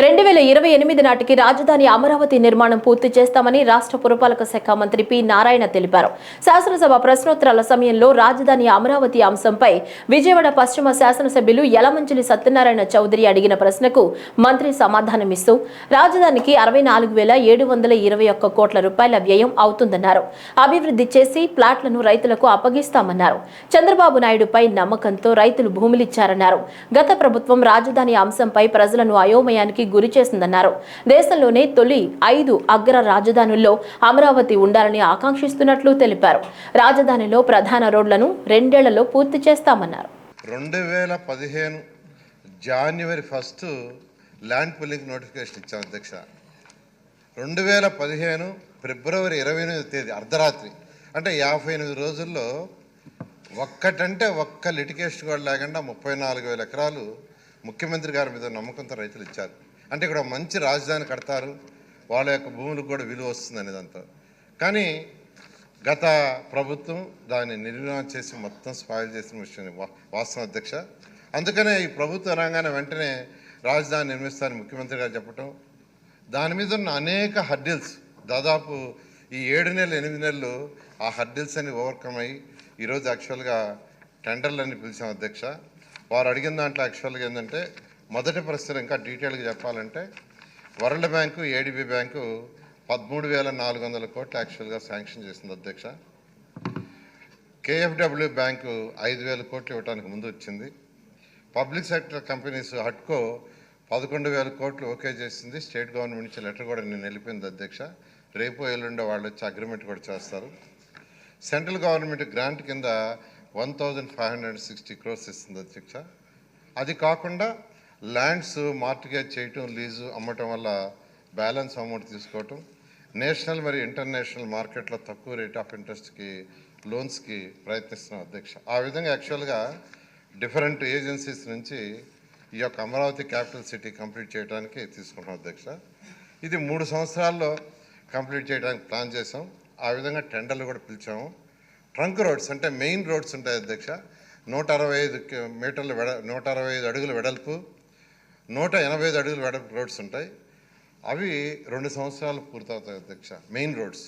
2028 నాటికి రాజధాని అమరావతి నిర్మాణం పూర్తి చేస్తామని రాష్ట్ర పురపాలక శాఖ మంత్రి పి నారాయణ తెలిపారు. శాసనసభ ప్రశ్నోత్తరాల సమయంలో రాజధాని అమరావతి అంశంపై విజయవాడ పశ్చిమ శాసనసభ్యులు యలమంచిలి సత్యనారాయణ చౌదరి అడిగిన ప్రశ్నకు మంత్రి సమాధానమిస్తూ రాజధానికి 64,721 కోట్ల రూపాయల వ్యయం అవుతుందన్నారు. అభివృద్ధి చేసి ప్లాట్లను రైతులకు అప్పగిస్తామన్నారు. చంద్రబాబు నాయుడుపై నమ్మకంతో రైతులు భూములిచ్చారన్నారు. గత ప్రభుత్వం రాజధాని అంశంపై ప్రజలను అయోమయానికి గురి చేసిందన్నారు. దేశంలోనే తొలి 5 అగ్ర రాజధానుల్లో అమరావతి ఉండాలని ఆకాంక్షిస్తున్నట్లు తెలిపారు. రాజధానిలో ప్రధాన రోడ్లను 2 ఏళ్లలో పూర్తి చేస్తామన్నారు. 2015 జనవరి 1 ల్యాండ్ పూలింగ్ నోటిఫికేషన్ ఇచ్చాం అధ్యక్ష. 2015 ఫిబ్రవరి 28వ తేదీ అర్ధరాత్రి అంటే 58 రోజుల్లో ఒక్క లిటిగేషన్ కూడా లేకుండా 34,000 ఎకరాలు ముఖ్యమంత్రి గారి మీద నమ్మకంతో రైతులు ఇచ్చారు. అంటే ఇక్కడ మంచి రాజధాని కడతారు, వాళ్ళ యొక్క భూములకు కూడా విలువ వస్తుంది అనేదంతా. కానీ గత ప్రభుత్వం దాన్ని నిర్వహణ చేసి మొత్తం స్పాయిల్ చేసిన విషయం వాస్తవం అధ్యక్ష. అందుకనే ఈ ప్రభుత్వ రంగాన్ని వెంటనే రాజధాని నిర్మిస్తారని ముఖ్యమంత్రి గారు చెప్పటం, దాని మీద ఉన్న అనేక హర్డిల్స్ దాదాపు ఈ 7 నెలలు 8 నెలలు ఆ హర్డిల్స్ అన్ని ఓవర్కమ్ అయ్యి ఈరోజు యాక్చువల్గా టెండర్లన్నీ పిలిచాం అధ్యక్ష. వారు అడిగిన దాంట్లో యాక్చువల్గా ఏంటంటే మొదటి ప్రశ్న ఇంకా డీటెయిల్గా చెప్పాలంటే వరల్డ్ బ్యాంకు ఏడీబీ బ్యాంకు 13,400 కోట్లు యాక్చువల్గా శాంక్షన్ చేసింది అధ్యక్ష. కేఎఫ్డబ్ల్యూ బ్యాంకు 5,000 కోట్లు ఇవ్వడానికి ముందు వచ్చింది. పబ్లిక్ సెక్టర్ కంపెనీస్ హట్కో 11,000 కోట్లు ఓకే చేసింది. స్టేట్ గవర్నమెంట్ నుంచి లెటర్ కూడా నేను వెళ్ళిపోయింది అధ్యక్ష. రేపు ఎల్లుండే వాళ్ళు వచ్చి అగ్రిమెంట్ కూడా చేస్తారు. సెంట్రల్ గవర్నమెంట్ గ్రాంట్ కింద 1,560 crores ఇస్తుంది అధ్యక్ష. అది కాకుండా ల్యాండ్స్ మార్టిగేజ్ చేయటం, లీజు అమ్మటం వల్ల బ్యాలెన్స్ అమౌంట్ తీసుకోవటం, నేషనల్ మరియు ఇంటర్నేషనల్ మార్కెట్లో తక్కువ రేట్ ఆఫ్ ఇంట్రెస్ట్కి లోన్స్కి ప్రయత్నిస్తున్నాం అధ్యక్ష. ఆ విధంగా యాక్చువల్గా డిఫరెంట్ ఏజెన్సీస్ నుంచి ఈ యొక్క అమరావతి క్యాపిటల్ సిటీ కంప్లీట్ చేయడానికి తీసుకుంటాం అధ్యక్ష. ఇది 3 సంవత్సరాల్లో కంప్లీట్ చేయడానికి ప్లాన్ చేసాం. ఆ విధంగా టెండర్లు కూడా పిలిచాము. ట్రంక్ రోడ్స్ అంటే మెయిన్ రోడ్స్ ఉంటాయి అధ్యక్ష. 165 మీటర్లు 165 అడుగుల వెడల్పు, 185 అడుగుల వెడల్పు రోడ్స్ ఉంటాయి. అవి 2 సంవత్సరాలు పూర్తవుతాయి అధ్యక్ష. Main roads